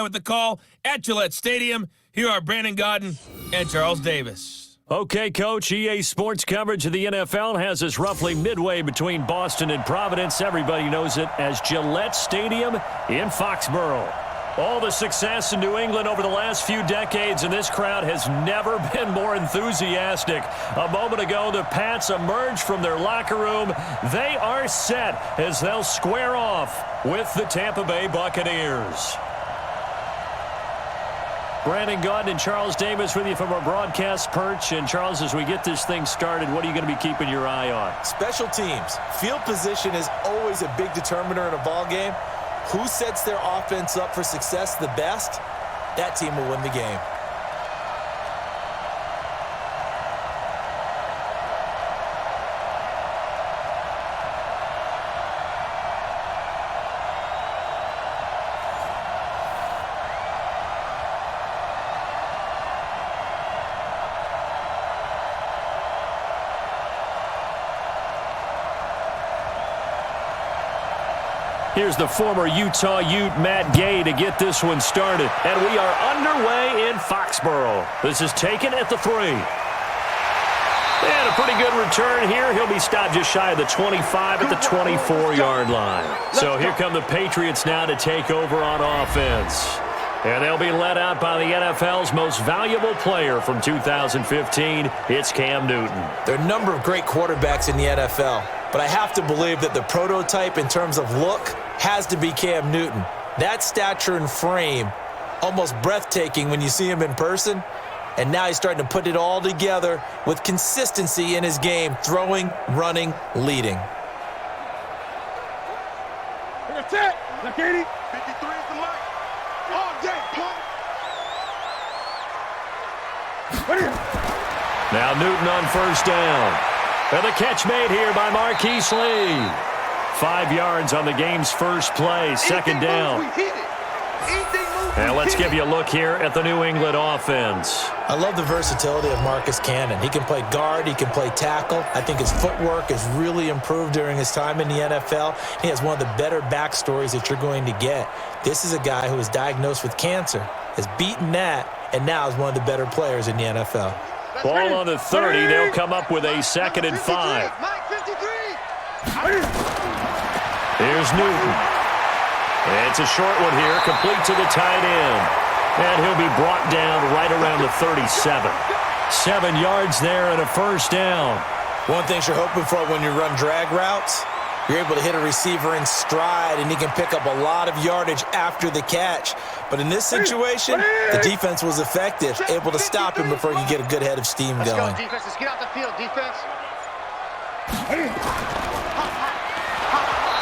with the call at Gillette Stadium. Here are Brandon Gaudin and Charles Davis. Okay, Coach, EA Sports coverage of the NFL has us roughly midway between Boston and Providence. Everybody knows it as Gillette Stadium in Foxborough. All the success in New England over the last few decades, and this crowd has never been more enthusiastic. A moment ago, the Pats emerged from their locker room. They are set as they'll square off with the Tampa Bay Buccaneers. Brandon Gaudin and Charles Davis with you from our broadcast perch. And, Charles, as we get this thing started, what are you going to be keeping your eye on? Special teams. Field position is always a big determiner in a ball game. Who sets their offense up for success the best, that team will win the game. Here's the former Utah Ute, Matt Gay, to get this one started. And we are underway in Foxborough. This is taken at the 3. And a pretty good return here. He'll be stopped just shy of the 25 at the 24-yard line. So here come the Patriots now to take over on offense. And they'll be led out by the NFL's most valuable player from 2015. It's Cam Newton. There are a number of great quarterbacks in the NFL, but I have to believe that the prototype in terms of look has to be Cam Newton. That stature and frame, almost breathtaking when you see him in person. And now he's starting to put it all together with consistency in his game, throwing, running, leading. That's it. Look, 80. 53 is the line. All day, play. Now Newton on first down. And the catch made here by Marquise Lee. 5 yards on the game's first play, second down. And let's give you a look here at the New England offense. I love the versatility of Marcus Cannon. He can play guard, he can play tackle. I think his footwork has really improved during his time in the NFL. He has one of the better backstories that you're going to get. This is a guy who was diagnosed with cancer, has beaten that, and now is one of the better players in the NFL. Ball on the 30. They'll come up with a 2nd and 5. Here's Newton. It's a short one here, complete to the tight end. And he'll be brought down right around the 37. 7 yards there and a first down. One thing you're hoping for when you run drag routes, you're able to hit a receiver in stride, and he can pick up a lot of yardage after the catch. But in this situation, the defense was effective, able to stop him before he could get a good head of steam going. Let's go, defense. Let's get out the field, defense.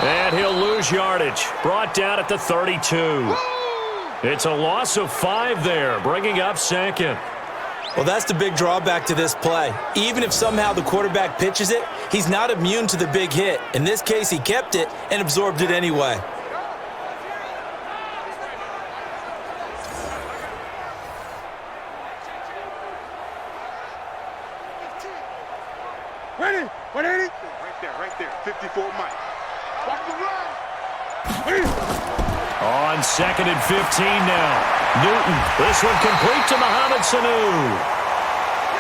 And he'll lose yardage. Brought down at the 32. It's a loss of 5 there, bringing up 2nd. Well, that's the big drawback to this play. Even if somehow the quarterback pitches it, he's not immune to the big hit. In this case, he kept it and absorbed it anyway. Ready? 180? Right there. 54 Mike. Watch the run. On 2nd and 15 now. Newton, this one complete to Mohamed Sanu.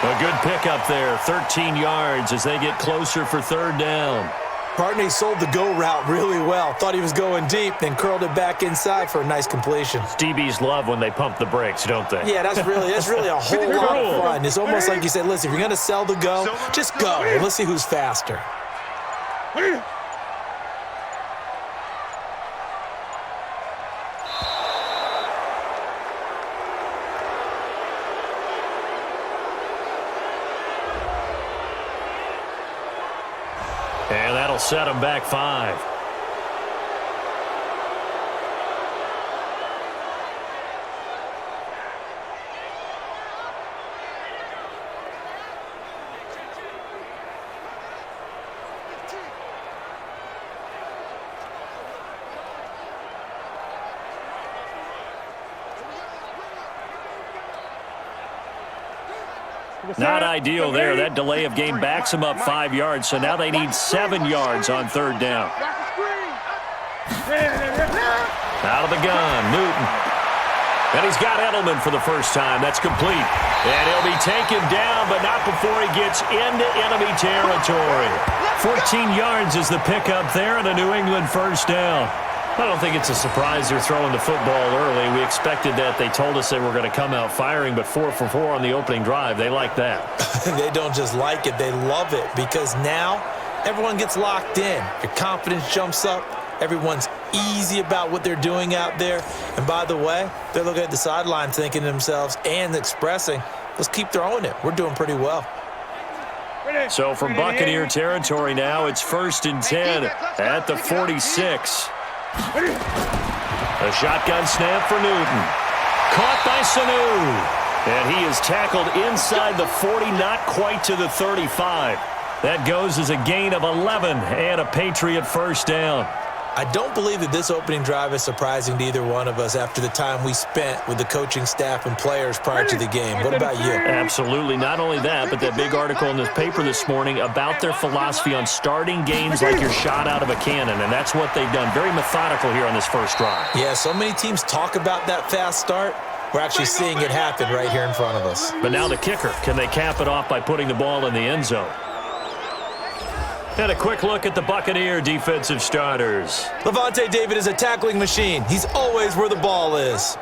A good pickup there, 13 yards as they get closer for 3rd down. Partney sold the go route really well. Thought he was going deep, then curled it back inside for a nice completion. DBs love when they pump the brakes, don't they? Yeah, that's really a whole lot of fun. It's almost like you said, listen, if you're going to sell the go, just go. And let's see who's faster. And that'll set them back 5. Not ideal there. That delay of game backs them up 5 yards, so now they need 7 yards on 3rd down. Out of the gun, Newton. And he's got Edelman for the first time. That's complete. And he'll be taken down, but not before he gets into enemy territory. 14 yards is the pickup there and a New England first down. I don't think it's a surprise they're throwing the football early. We expected that. They told us they were going to come out firing, but 4 for 4 on the opening drive. They like that. They don't just like it, they love it, because now everyone gets locked in. Your confidence jumps up. Everyone's easy about what they're doing out there. And by the way, they're looking at the sideline thinking to themselves and expressing, let's keep throwing it. We're doing pretty well. So from Buccaneer territory now, it's 1st and 10 at the 46. A shotgun snap for Newton. Caught by Sanu. And he is tackled inside the 40, not quite to the 35. That goes as a gain of 11 and a Patriot first down. I don't believe that this opening drive is surprising to either one of us after the time we spent with the coaching staff and players prior to the game. What about you? Absolutely. Not only that, but that big article in the paper this morning about their philosophy on starting games like you're shot out of a cannon, and that's what they've done. Very methodical here on this first drive. Yeah, so many teams talk about that fast start. We're actually seeing it happen right here in front of us. But now the kicker. Can they cap it off by putting the ball in the end zone? And a quick look at the Buccaneer defensive starters. Levante David is a tackling machine. He's always where the ball is.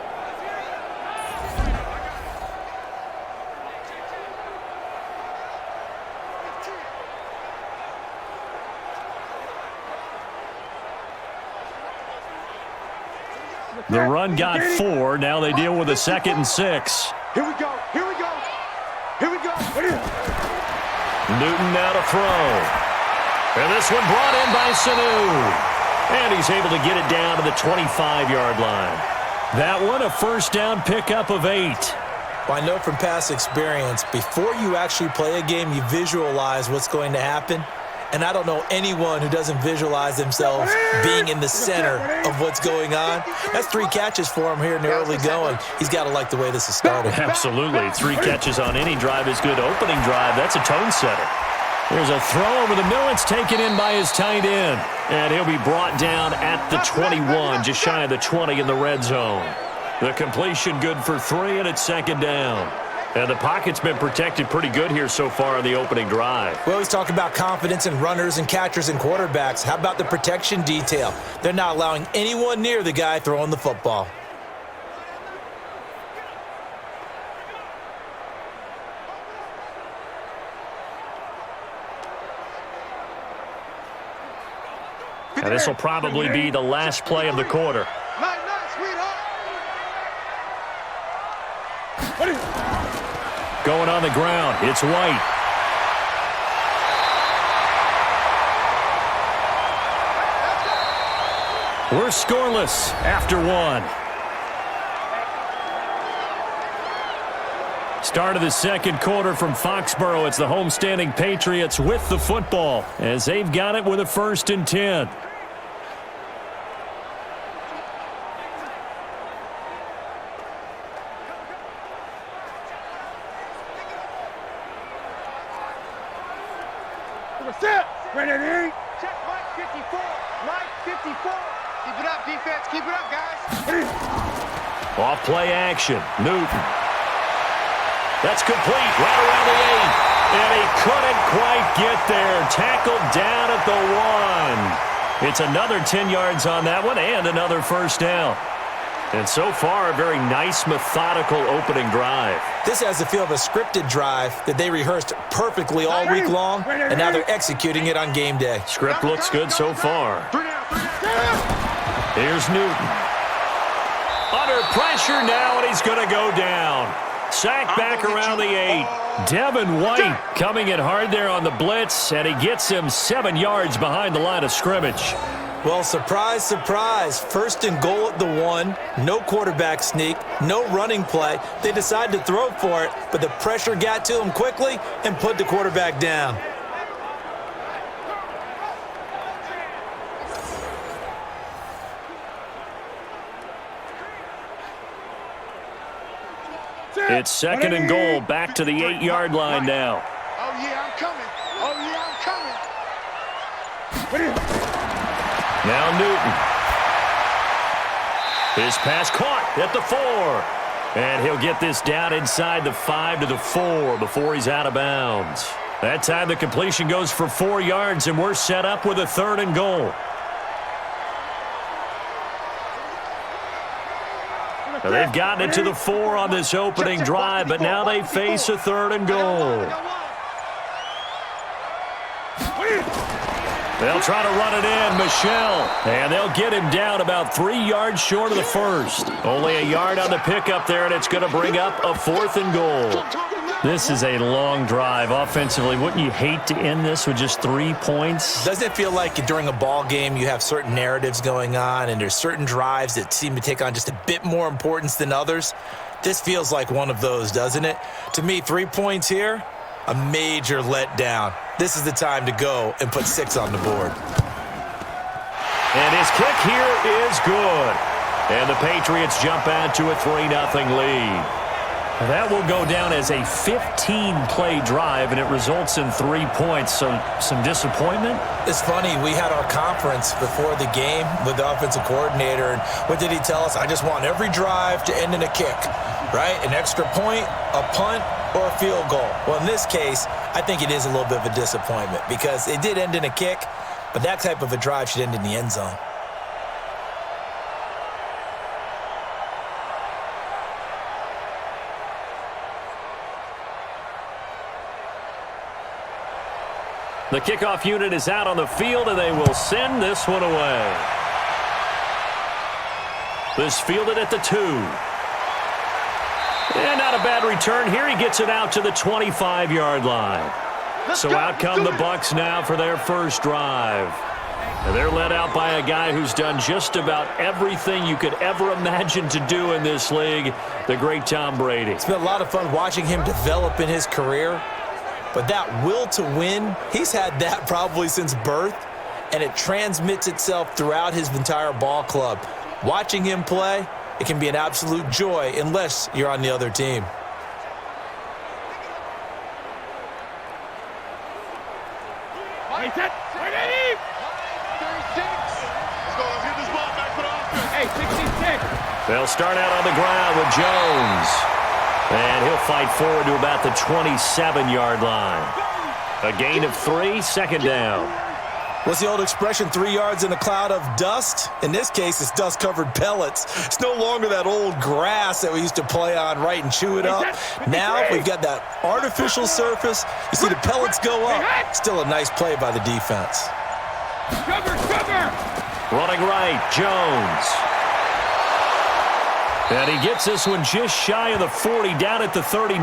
The run got 4. Now they deal with a 2nd and 6. Here we go. Here we go. Here we go. Newton now to throw. And this one brought in by Sanu. And he's able to get it down to the 25-yard line. That one, a first down pickup of 8. Well, I know from past experience, before you actually play a game, you visualize what's going to happen. And I don't know anyone who doesn't visualize themselves being in the center of what's going on. That's 3 catches for him here in the early going. He's got to like the way this is starting. Absolutely. 3 catches on any drive is good. Opening drive, that's a tone setter. There's a throw over the middle. It's taken in by his tight end. And he'll be brought down at the 21, just shy of the 20 in the red zone. The completion good for 3, and it's 2nd down. And the pocket's been protected pretty good here so far in the opening drive. We always talk about confidence in runners and catchers and quarterbacks. How about the protection detail? They're not allowing anyone near the guy throwing the football. And this will probably be the last play of the quarter. Going on the ground, it's White. We're scoreless after 1. Start of the second quarter from Foxborough. It's the homestanding Patriots with the football as they've got it with a 1st and 10. Ready? Check Mike 54. Mike 54. Keep it up, defense. Keep it up, guys. Off play action. Newton. That's complete right around the 8. And he couldn't quite get there. Tackled down at the 1. It's another 10 yards on that one and another first down. And so far, a very nice, methodical opening drive. This has the feel of a scripted drive that they rehearsed perfectly all week long, and now they're executing it on game day. Script looks good so far. Here's Newton. Under pressure now, and he's going to go down. Sacked back around the 8. Devin White coming in hard there on the blitz, and he gets him 7 yards behind the line of scrimmage. Well, surprise, surprise. 1st and goal at the 1. No quarterback sneak. No running play. They decide to throw for it, but the pressure got to them quickly and put the quarterback down. It's 2nd and goal, back to the 8-yard line now. Oh, yeah, I'm coming. Oh, yeah, I'm coming. Now Newton. His pass caught at the 4. And he'll get this down inside the 5 to the 4 before he's out of bounds. That time the completion goes for 4 yards, and we're set up with a 3rd and goal. Now they've gotten it to the 4 on this opening drive, but now they face a 3rd and goal. They'll try to run it in, Michelle, and they'll get him down about 3 yards short of the first. Only a yard on the pickup there, and it's going to bring up a 4th and goal. This is a long drive offensively. Wouldn't you hate to end this with just 3 points? Doesn't it feel like during a ball game you have certain narratives going on and there's certain drives that seem to take on just a bit more importance than others? This feels like one of those, doesn't it? To me, 3 points here, a major letdown. This is the time to go and put 6 on the board. And his kick here is good. And the Patriots jump out to a 3-0 lead. That will go down as a 15-play drive, and it results in 3 points. So some disappointment? It's funny, we had our conference before the game with the offensive coordinator, and what did he tell us? I just want every drive to end in a kick, right? An extra point, a punt, or a field goal. Well, in this case, I think it is a little bit of a disappointment because it did end in a kick, but that type of a drive should end in the end zone. The kickoff unit is out on the field, and they will send this one away. This fielded at the 2. And not a bad return here. He gets it out to the 25-yard line. So out come the Bucs now for their first drive. And they're led out by a guy who's done just about everything you could ever imagine to do in this league, the great Tom Brady. It's been a lot of fun watching him develop in his career. But that will to win, he's had that probably since birth, and it transmits itself throughout his entire ball club. Watching him play, it can be an absolute joy unless you're on the other team. Hey, 36. Let's go. Let's get this ball back for the offense. Hey, 66. They'll start out on the ground with Jones. And he'll fight forward to about the 27-yard line. A gain of 3, 2nd down. What's the old expression, 3 yards in a cloud of dust? In this case, it's dust-covered pellets. It's no longer that old grass that we used to play on, right, and chew it up. Now we've got that artificial surface. You see the pellets go up. Still a nice play by the defense. Cover. Running right, Jones. And he gets this one just shy of the 40, down at the 39.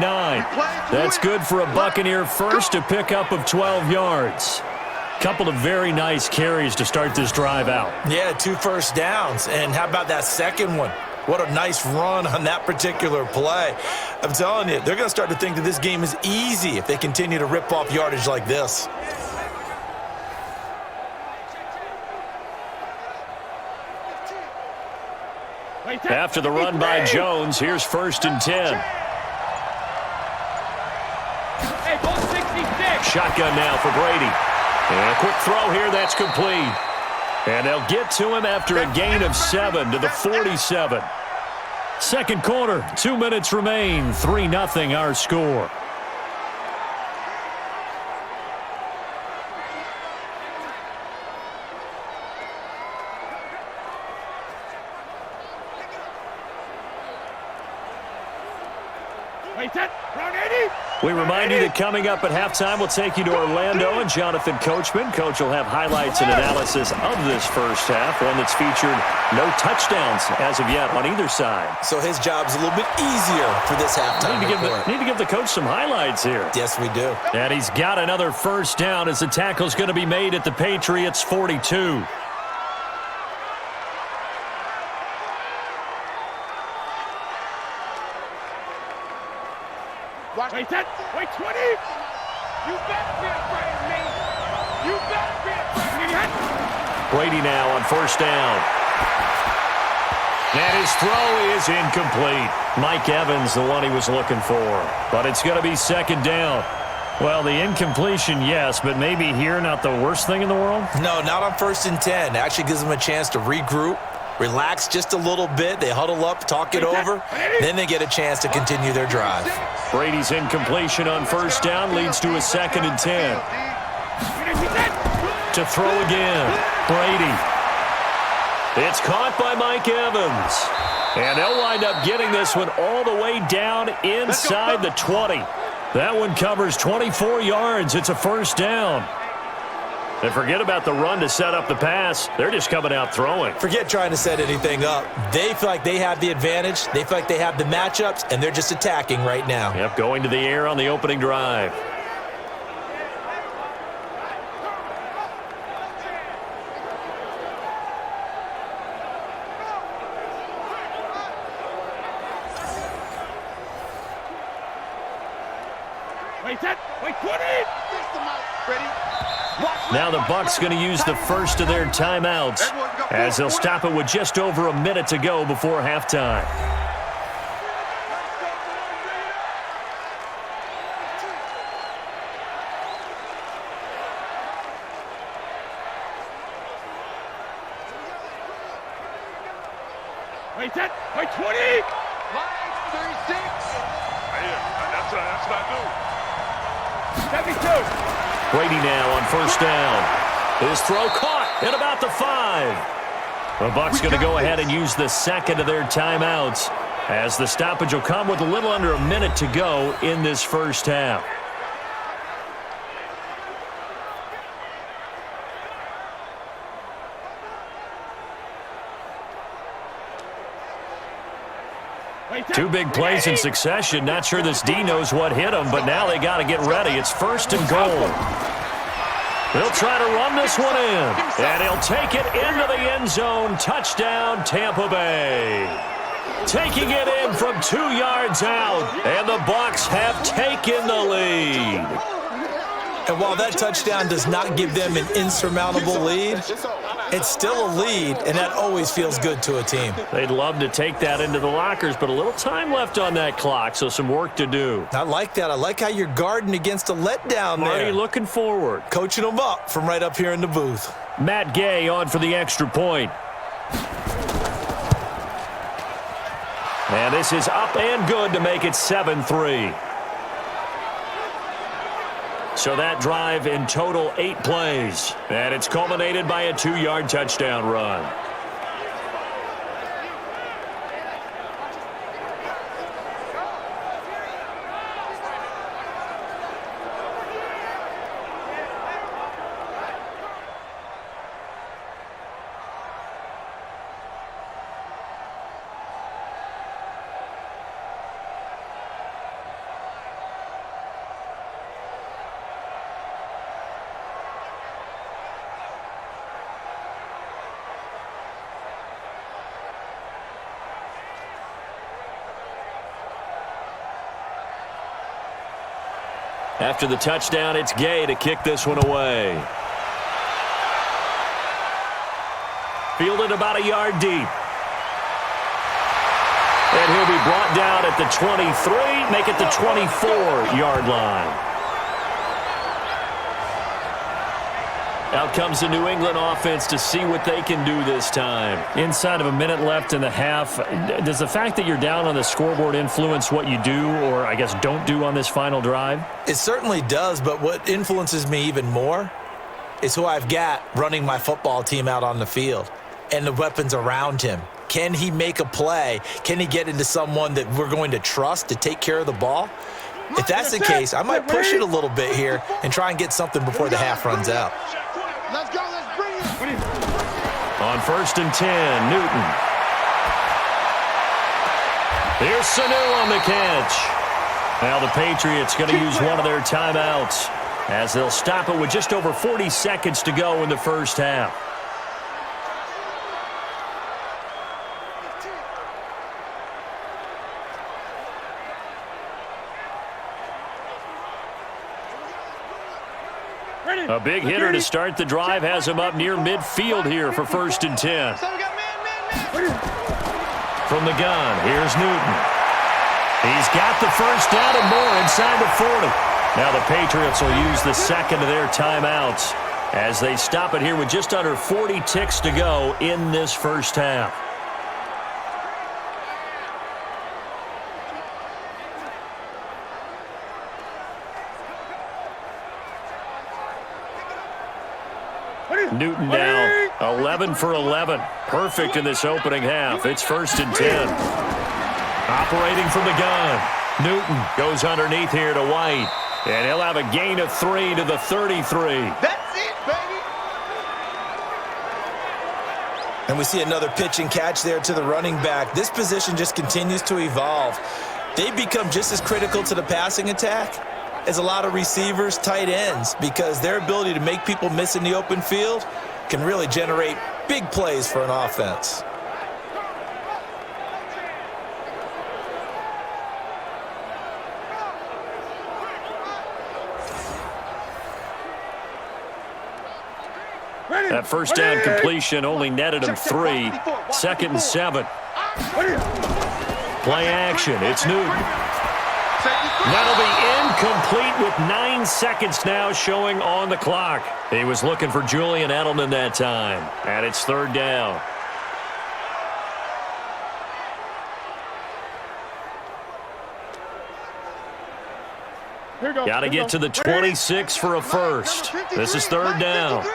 That's good for a Buccaneer first, a pickup of 12 yards. Couple of very nice carries to start this drive out. Yeah, 2 first downs. And how about that second one? What a nice run on that particular play. I'm telling you, they're going to start to think that this game is easy if they continue to rip off yardage like this. After the run by Jones, here's 1st and 10. Hey, ball 66. Shotgun now for Brady. And a quick throw here, that's complete. And they'll get to him after a gain of 7 to the 47. Second quarter, 2 minutes remain, 3-0 our score. We remind you that coming up at halftime, we'll take you to Orlando and Jonathan Coachman. Coach will have highlights and analysis of this first half, one that's featured no touchdowns as of yet on either side. So his job's a little bit easier for this halftime report. Need to give the coach some highlights here. Yes, we do. And he's got another first down as the tackle's going to be made at the Patriots' 42. Wait, 20. You better be afraid of me. You better be afraid of me. Brady now on first down. And his throw is incomplete. Mike Evans, the one he was looking for. But it's going to be 2nd down. Well, the incompletion, yes, but maybe here not the worst thing in the world? No, not on 1st and 10. Actually gives them a chance to regroup, relax just a little bit. They huddle up, talk it over, then they get a chance to continue their drive. Brady's incompletion on first down leads to a 2nd and 10. To throw again, Brady. It's caught by Mike Evans. And they'll wind up getting this one all the way down inside the 20. That one covers 24 yards. It's a first down. And forget about the run to set up the pass. They're just coming out throwing. Forget trying to set anything up. They feel like they have the advantage. They feel like they have the matchups, and they're just attacking right now. Yep, going to the air on the opening drive. Wait, 20! Now the Bucs going to use the first of their timeouts as they'll stop it with just over a minute to go before halftime. Wait, 20! Line 36. That's not new. 72. Brady now on first down. His throw caught at about the 5. The Bucs going to go ahead and use the second of their timeouts as the stoppage will come with a little under a minute to go in this first half. Two big plays in succession. Not sure this D knows what hit him, but now they got to get ready. It's 1st and goal. They'll try to run this one in, and he'll take it into the end zone. Touchdown, Tampa Bay. Taking it in from 2 yards out, and the Bucs have taken the lead. And while that touchdown does not give them an insurmountable lead, it's still a lead, and that always feels good to a team. They'd love to take that into the lockers, but a little time left on that clock, so some work to do. I like that. I like how you're guarding against a letdown there. Marty looking forward. Coaching them up from right up here in the booth. Matt Gay on for the extra point. And this is up and good to make it 7-3. So that drive in total 8 plays. And it's culminated by a 2-yard touchdown run. After the touchdown, it's Gay to kick this one away. Fielded about a yard deep. And he'll be brought down at the 23, make it the 24-yard line. Out comes the New England offense to see what they can do this time. Inside of a minute left in the half, does the fact that you're down on the scoreboard influence what you do or, I guess, don't do on this final drive? It certainly does, but what influences me even more is who I've got running my football team out on the field and the weapons around him. Can he make a play? Can he get into someone that we're going to trust to take care of the ball? If that's the case, I might push it a little bit here and try and get something before the half runs out. Let's go, let's bring it. On 1st and 10, Newton. Here's Sanu on the catch. Now the Patriots going to use one of their timeouts as they'll stop it with just over 40 seconds to go in the first half. A big hitter to start the drive has him up near midfield here for 1st and 10. From the gun, here's Newton. He's got the first down and more inside the 40. Now the Patriots will use the second of their timeouts as they stop it here with just under 40 ticks to go in this first half. Newton now 11 for 11. Perfect in this opening half. It's 1st and 10. Operating from the gun. Newton goes underneath here to White. And he'll have a gain of 3 to the 33. That's it, baby. And we see another pitch and catch there to the running back. This position just continues to evolve. They become just as critical to the passing attack as a lot of receivers, tight ends, because their ability to make people miss in the open field can really generate big plays for an offense. That first down completion only netted him 3. 2nd and 7. Play action. It's Newton. That'll be incomplete with 9 seconds now showing on the clock. He was looking for Julian Edelman that time. And it's 3rd down. Got to get to the 26 for a first. This is 3rd down.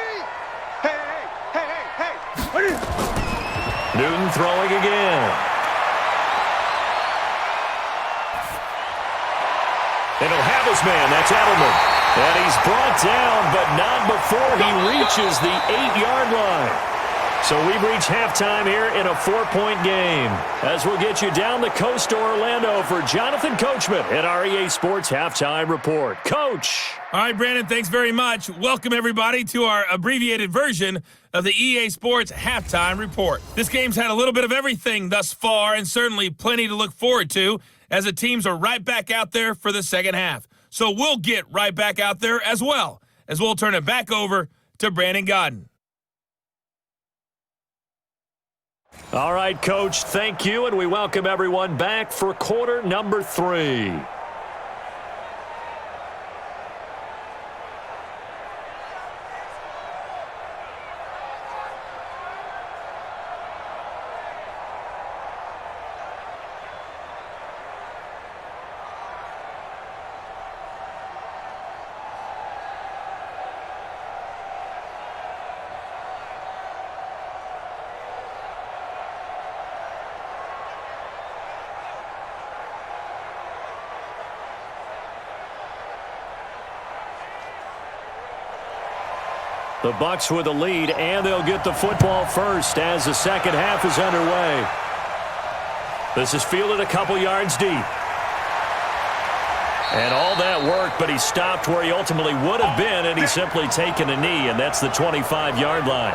Newton throwing again. And he'll have his man. That's Edelman. And he's brought down, but not before he reaches the 8-yard line. So we've reached halftime here in a 4-point game. As we'll get you down the coast to Orlando for Jonathan Coachman at our EA Sports Halftime Report. Coach. All right, Brandon, thanks very much. Welcome, everybody, to our abbreviated version of the EA Sports Halftime Report. This game's had a little bit of everything thus far, and certainly plenty to look forward to, as the teams are right back out there for the second half. So we'll get right back out there as well, as we'll turn it back over to Brandon Godden. All right, Coach, thank you, and we welcome everyone back for quarter number 3. The Bucs with the lead, and they'll get the football first as the second half is underway. This is fielded a couple yards deep. And all that work, but he stopped where he ultimately would have been, and he's simply taken a knee, and that's the 25-yard line.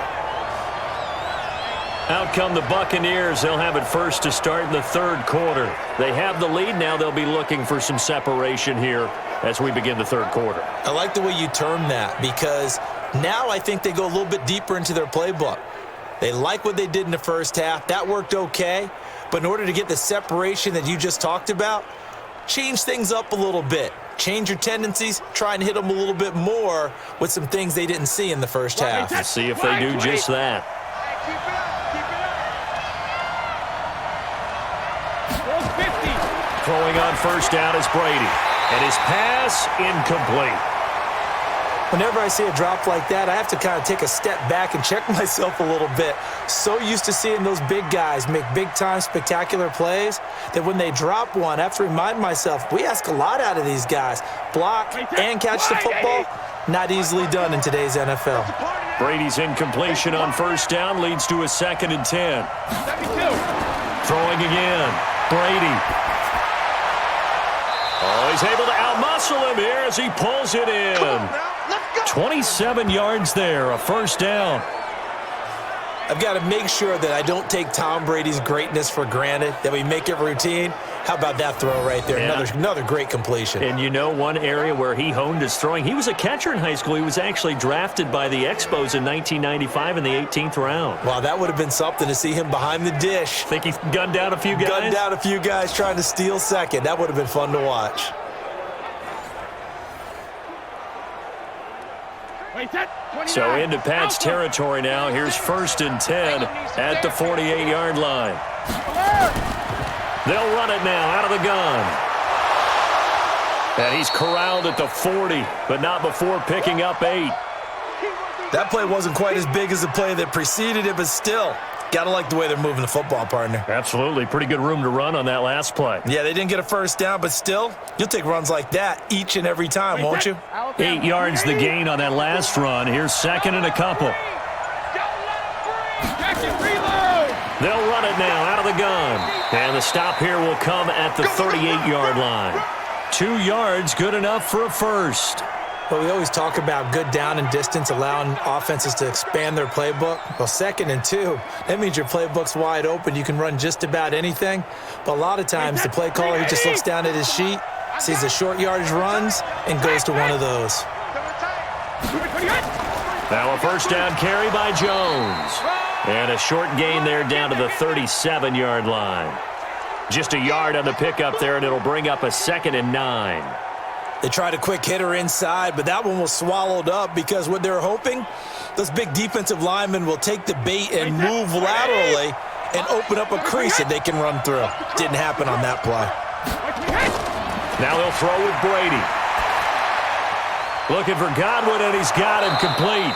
Out come the Buccaneers. They'll have it first to start in the 3rd quarter. They have the lead. Now they'll be looking for some separation here as we begin the 3rd quarter. I like the way you term that, because now I think they go a little bit deeper into their playbook. They like what they did in the first half. That worked okay. But in order to get the separation that you just talked about, change things up a little bit. Change your tendencies. Try and hit them a little bit more with some things they didn't see in the first half. Let's see if they do just that. Throwing on first down is Brady. And his pass incomplete. Whenever I see a drop like that, I have to kind of take a step back and check myself a little bit. So used to seeing those big guys make big-time spectacular plays that when they drop one, I have to remind myself, we ask a lot out of these guys. Block and catch the football, not easily done in today's NFL. Brady's incompletion on first down leads to a 2nd and 10. Throwing again. Brady. Oh, he's able to outmuscle him here as he pulls it in. 27 yards there, a first down. I've got to make sure that I don't take Tom Brady's greatness for granted, that we make it routine. How about that throw right there? Yeah. Another great completion. And you know one area where he honed his throwing, he was a catcher in high school. He was actually drafted by the Expos in 1995 in the 18th round. Wow, that would have been something to see him behind the dish. Think he's gunned down a few guys? Gunned down a few guys trying to steal second. That would have been fun to watch. So into Pat's territory now. Here's 1st and 10 at the 48-yard line. They'll run it now out of the gun. And he's corralled at the 40, but not before picking up 8. That play wasn't quite as big as the play that preceded it, but still, gotta like the way they're moving the football, partner. Absolutely. Pretty good room to run on that last play. Yeah, they didn't get a first down, but still, you'll take runs like that each and every time, won't you? 8 yards the gain on that last run. Here's second and a couple. They'll run it now out of the gun. And the stop here will come at the 38-yard line. 2 yards, good enough for a first. Well, we always talk about good down and distance, allowing offenses to expand their playbook. Well, 2nd and 2, that means your playbook's wide open. You can run just about anything. But a lot of times, the play caller, he just looks down at his sheet, sees the short yardage runs, and goes to one of those. Now a first down carry by Jones. And a short gain there down to the 37-yard line. Just a yard on the pickup there, and it'll bring up a 2nd and 9. They tried a quick hitter inside, but that one was swallowed up because what they're hoping, those big defensive linemen will take the bait and move laterally and open up a crease that they can run through. Didn't happen on that play. Now they'll throw with Brady. Looking for Godwin, and he's got him complete.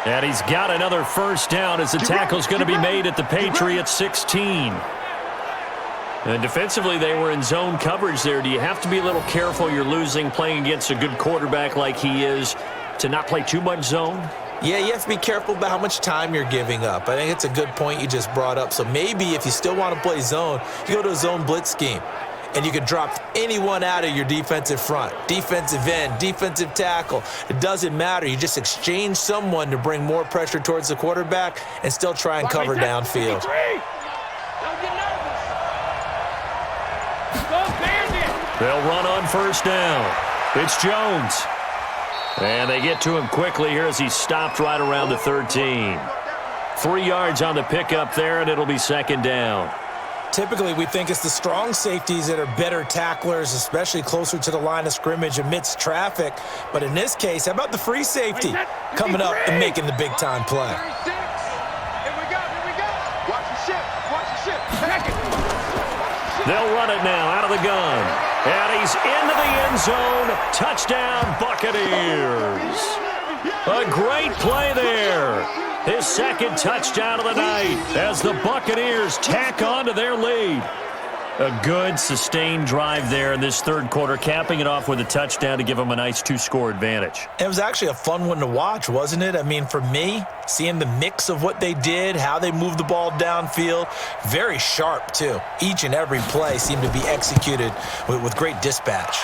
And he's got another first down as the tackle's going to be made at the Patriots 16. And defensively, they were in zone coverage there. Do you have to be a little careful? You're losing playing against a good quarterback like he is to not play too much zone? Yeah, you have to be careful about how much time you're giving up. I think it's a good point you just brought up. So maybe if you still want to play zone, you go to a zone blitz scheme. And you can drop anyone out of your defensive front, defensive end, defensive tackle. It doesn't matter. You just exchange someone to bring more pressure towards the quarterback and still try and cover downfield. They'll run on first down. It's Jones. And they get to him quickly here as he's stopped right around the 13. 3 yards on the pickup there, and it'll be 2nd down. Typically, we think it's the strong safeties that are better tacklers, especially closer to the line of scrimmage amidst traffic. But in this case, how about the free safety coming up and making the big-time play? Here we go. Watch the ship. They'll run it now out of the gun. And he's into the end zone. Touchdown, Buccaneers. A great play there. His 2nd touchdown of the night as the Buccaneers tack on to their lead. A good, sustained drive there in this 3rd quarter, capping it off with a touchdown to give them a nice 2-score advantage. It was actually a fun one to watch, wasn't it? I mean, for me, seeing the mix of what they did, how they moved the ball downfield, very sharp, too. Each and every play seemed to be executed with great dispatch.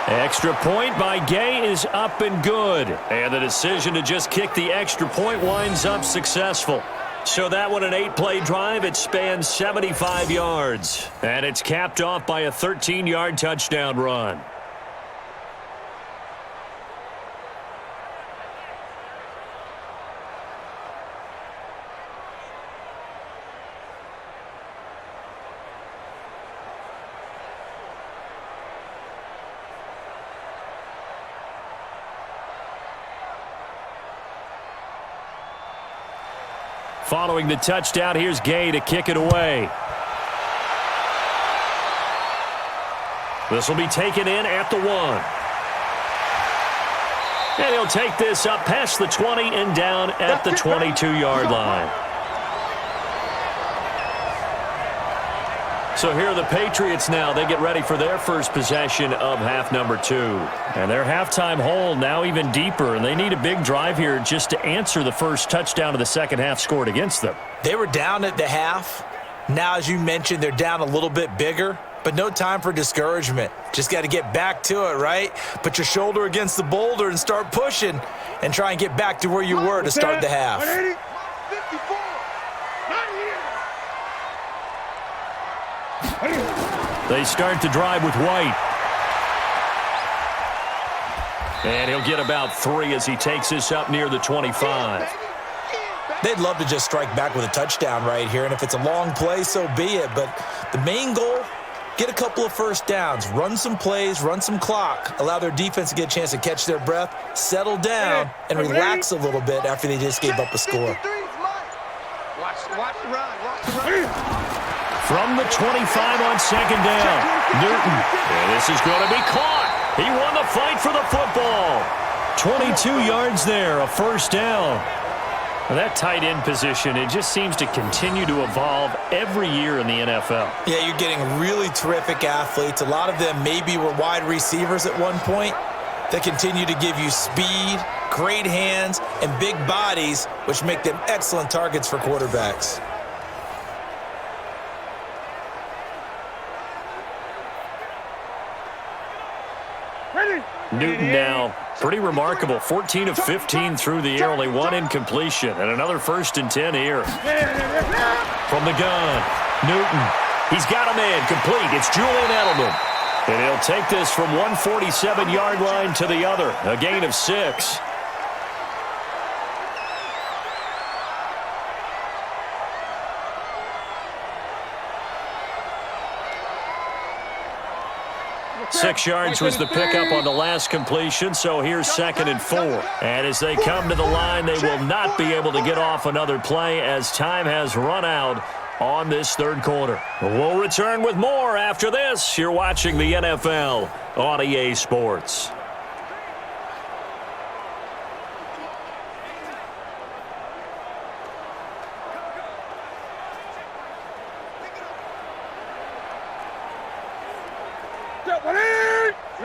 Extra point by Gay is up and good. And the decision to just kick the extra point winds up successful. So that one, an 8-play drive, it spans 75 yards. And it's capped off by a 13-yard touchdown run. Following the touchdown, here's Gay to kick it away. This will be taken in at the 1. And he'll take this up past the 20 and down at the 22-yard line. So here are the Patriots now. They get ready for their first possession of half number 2. And their halftime hole now even deeper, and they need a big drive here just to answer the first touchdown of the second half scored against them. They were down at the half. Now, as you mentioned, they're down a little bit bigger, but no time for discouragement. Just got to get back to it, right? Put your shoulder against the boulder and start pushing and try and get back to where you were to start the half. 54. They start the drive with White. And he'll get about 3 as he takes this up near the 25. They'd love to just strike back with a touchdown right here, and if it's a long play, so be it. But the main goal, get a couple of first downs, run some plays, run some clock, allow their defense to get a chance to catch their breath, settle down, and relax a little bit after they just gave up a score. Watch the run. From the 25 on second down, Newton. And this is going to be caught. He won the fight for the football. 22 yards there, a first down. Well, that tight end position, it just seems to continue to evolve every year in the NFL. Yeah, you're getting really terrific athletes. A lot of them maybe were wide receivers at one point that continue to give you speed, great hands, and big bodies, which make them excellent targets for quarterbacks. Newton now, pretty remarkable. 14 of 15 through the air, only one incompletion, and another 1st and 10 here. From the gun, Newton. He's got a man complete. It's Julian Edelman. And he'll take this from 147-yard line to the other, a gain of 6. Six yards was the pickup on the last completion, so here's 2nd and 4. And as they come to the line, they will not be able to get off another play as time has run out on this 3rd quarter. We'll return with more after this. You're watching the NFL on EA Sports.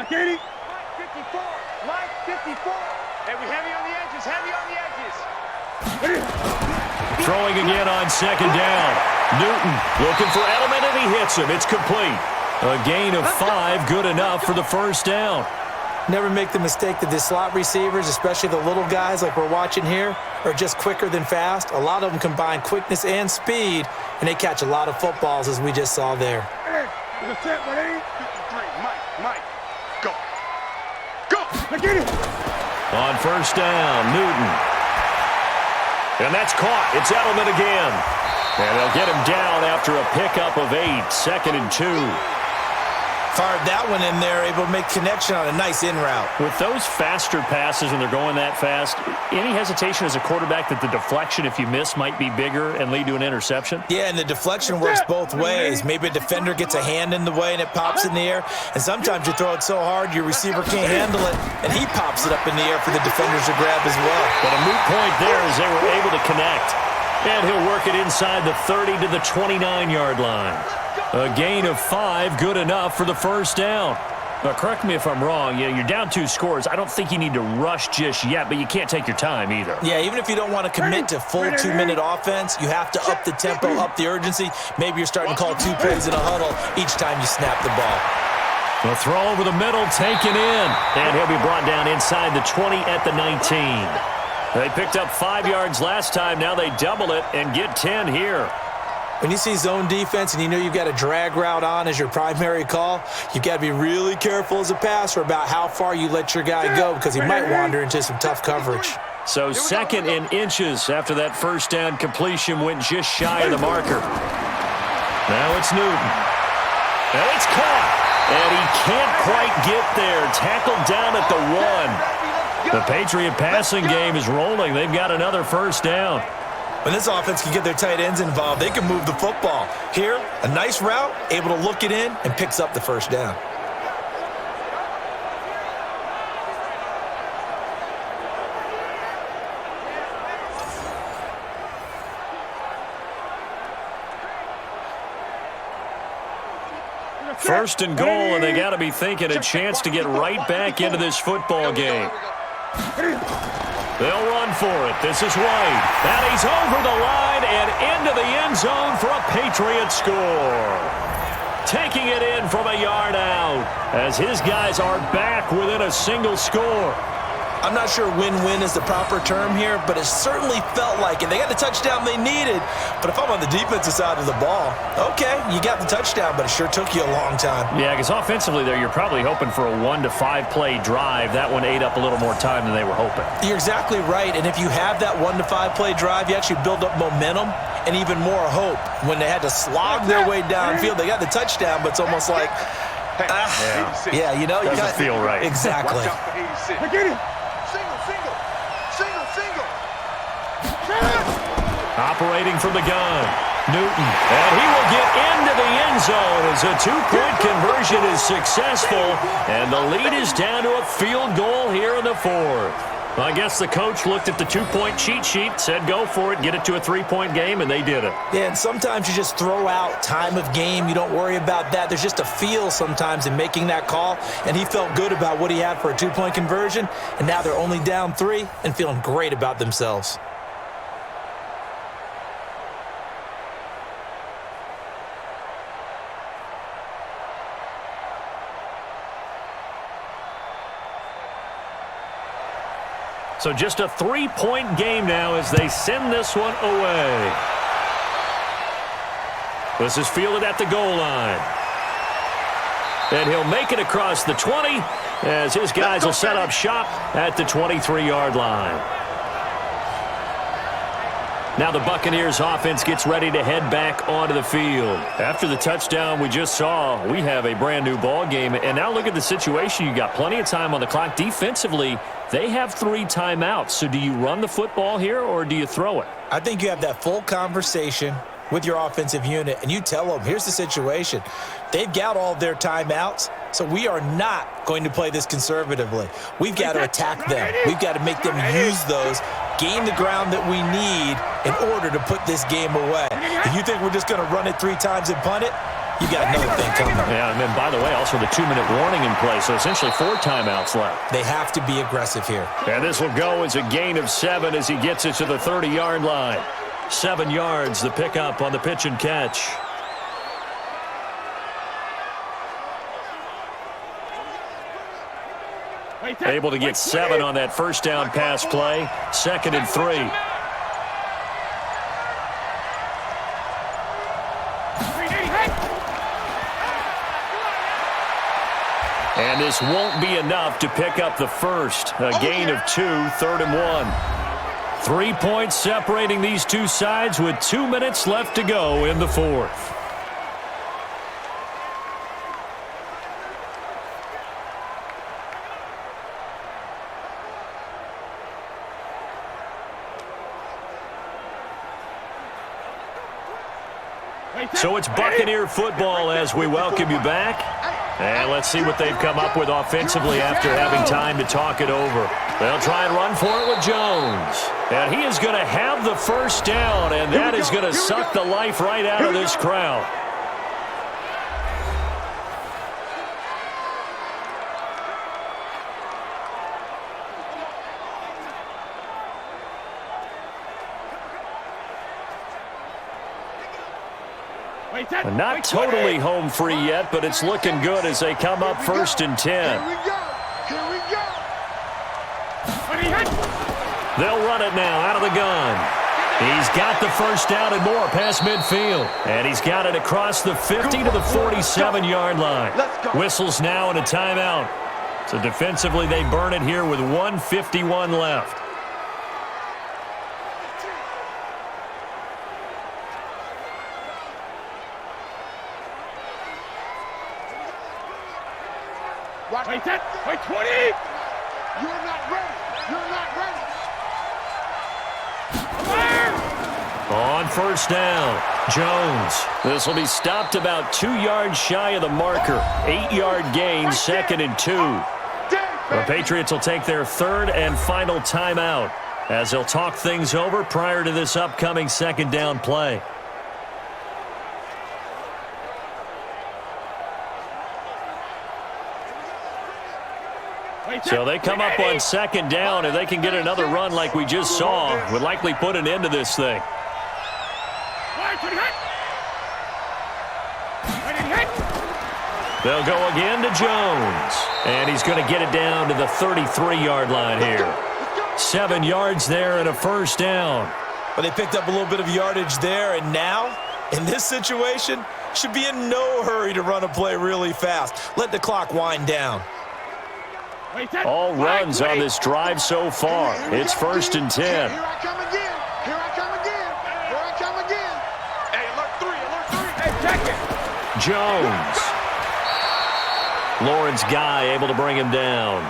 Katie. Mike 54. Mike 54. Hey, we heavy on the edges. Heavy on the edges. Throwing again on 2nd down. Newton looking for Edelman, and he hits him. It's complete. A gain of 5, good enough for the 1st down. Never make the mistake that the slot receivers, especially the little guys like we're watching here, are just quicker than fast. A lot of them combine quickness and speed, and they catch a lot of footballs, as we just saw there. Hey, the set, Brady. 53. Mike. Go. Get it. On 1st down, Newton. And that's caught. It's Edelman again. And they'll get him down after a pickup of 8. 2nd and 2. Fired that one in there, able to make connection on a nice in route. With those faster passes when they're going that fast, any hesitation as a quarterback that the deflection, if you miss, might be bigger and lead to an interception? Yeah, and the deflection works both ways. Maybe a defender gets a hand in the way and it pops in the air, and sometimes you throw it so hard your receiver can't handle it, and he pops it up in the air for the defenders to grab as well. But a moot point there as they were able to connect. And he'll work it inside the 30 to the 29-yard line. A gain of 5, good enough for the 1st down. Now, correct me if I'm wrong. Yeah, you're down 2 scores. I don't think you need to rush just yet, but you can't take your time either. Yeah, even if you don't want to commit to full 2-minute offense, you have to up the tempo, up the urgency. Maybe you're starting to call 2 plays in a huddle each time you snap the ball. The throw over the middle, taken in. And he'll be brought down inside the 20 at the 19. They picked up 5 yards last time. Now they double it and get 10 here. When you see zone defense and you know you've got a drag route on as your primary call, you've got to be really careful as a passer about how far you let your guy go because he might wander into some tough coverage. So 2nd and inches after that 1st down completion went just shy of the marker. Now it's Newton. And it's caught. And he can't quite get there. Tackled down at the 1. The Patriot passing game is rolling. They've got another 1st down. When this offense can get their tight ends involved, they can move the football. Here, a nice route, able to look it in, and picks up the 1st down. First and goal, and they got to be thinking a chance to get right back into this football game. They'll run for it. This is White. And he's over the line and into the end zone for a Patriot score. Taking it in from a yard out as his guys are back within a single score. I'm not sure win-win is the proper term here, but it certainly felt like it. They got the touchdown they needed, but if I'm on the defensive side of the ball, okay, you got the touchdown, but it sure took you a long time. Yeah, because offensively there, you're probably hoping for a 1 to 5 play drive. That one ate up a little more time than they were hoping. You're exactly right, and if you have that 1 to 5 play drive, you actually build up momentum and even more hope. When they had to slog their way downfield, they got the touchdown, but it's almost like, yeah, you know, you doesn't feel right. Exactly. Single. Operating from the gun. Newton, and he will get into the end zone as a two-point conversion is successful, and the lead is down to a field goal here in the fourth. I guess the coach looked at the two-point cheat sheet, said go for it, get it to a three-point game, and they did it. Yeah, and sometimes you just throw out time of game. You don't worry about that. There's just a feel sometimes in making that call, and he felt good about what he had for a two-point conversion, and now they're only down 3 and feeling great about themselves. So just a three-point game now as they send this one away. This is fielded at the goal line. And he'll make it across the 20 as his guys will set up shop at the 23-yard line. Now the Buccaneers offense gets ready to head back onto the field. After the touchdown we just saw, we have a brand new ball game. And now look at the situation. You got plenty of time on the clock. Defensively, they have 3 timeouts. So do you run the football here or do you throw it? I think you have that full conversation with your offensive unit, and you tell them, here's the situation. They've got all their timeouts, so we are not going to play this conservatively. We've got to attack them. We've got to make them use those, gain the ground that we need in order to put this game away. If you think we're just going to run it 3 times and punt it, you got another thing coming. Yeah, and then, by the way, also the 2-minute warning in play, so essentially 4 timeouts left. They have to be aggressive here. And this will go as a gain of 7 as he gets it to the 30-yard line. 7 yards, the pickup on the pitch and catch. Able to get 7 on that first down pass play. 2nd and 3. And this won't be enough to pick up the first. A gain of 2, 3rd and 1. 3 points separating these two sides with 2 minutes left to go in the fourth. So it's Buccaneer football as we welcome you back. And let's see what they've come up with offensively after having time to talk it over. They'll try and run for it with Jones. And he is going to have the first down, and that is going to suck the life right out of this crowd. Not totally home free yet, but it's looking good as they come up 1st and 10. Here we go. They'll run it now out of the gun. He's got the first down and more past midfield. And he's got it across the 50 to the 47-yard line. Whistles now and a timeout. So defensively they burn it here with 1:51 left. Wait, 20! You're not ready. You're not ready. On first down, Jones. This will be stopped about 2 yards shy of the marker. 8-yard gain, 2nd and 2. The Patriots will take their 3rd and final timeout as they'll talk things over prior to this upcoming 2nd down play. So they come up on 2nd down, and they can get another run like we just saw. Would likely put an end to this thing. They'll go again to Jones. And he's going to get it down to the 33-yard line here. 7 yards there and a first down. But they picked up a little bit of yardage there, and now, in this situation, should be in no hurry to run a play really fast. Let the clock wind down. All runs on this drive so far. It's 1st and 10. Here I come again. Here I come again. Here I come again. Hey, alert 3, alert 3. Hey, check it. Jones. Lawrence Guy able to bring him down.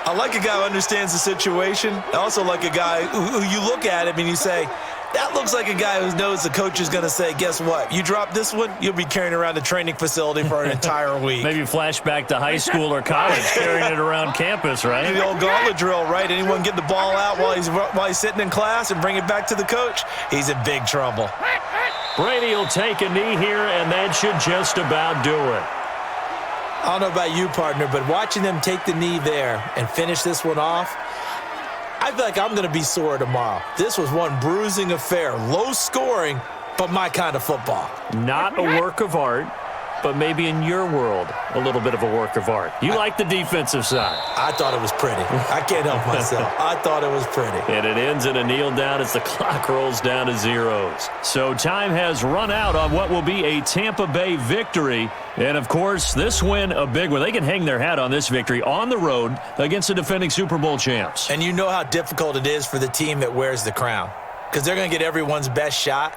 I like a guy who understands the situation. I also like a guy who you look at him and you say, That looks like a guy who knows the coach is going to say, guess what? You drop this one, you'll be carrying around the training facility for an entire week. Maybe flashback to high school or college, carrying it around campus, right? The old gauntlet drill, right? Anyone get the ball out while he's sitting in class and bring it back to the coach? He's in big trouble. Brady will take a knee here, and that should just about do it. I don't know about you, partner, but watching them take the knee there and finish this one off, I feel like I'm going to be sore tomorrow. This was one bruising affair. Low scoring, but my kind of football. Not a work of art, but maybe in your world, a little bit of a work of art. You like the defensive side. I thought it was pretty. I can't help myself. I thought it was pretty. And it ends in a kneel down as the clock rolls down to zeros. So time has run out on what will be a Tampa Bay victory. And, of course, this win, a big one. They can hang their hat on this victory on the road against the defending Super Bowl champs. And you know how difficult it is for the team that wears the crown, because they're going to get everyone's best shot.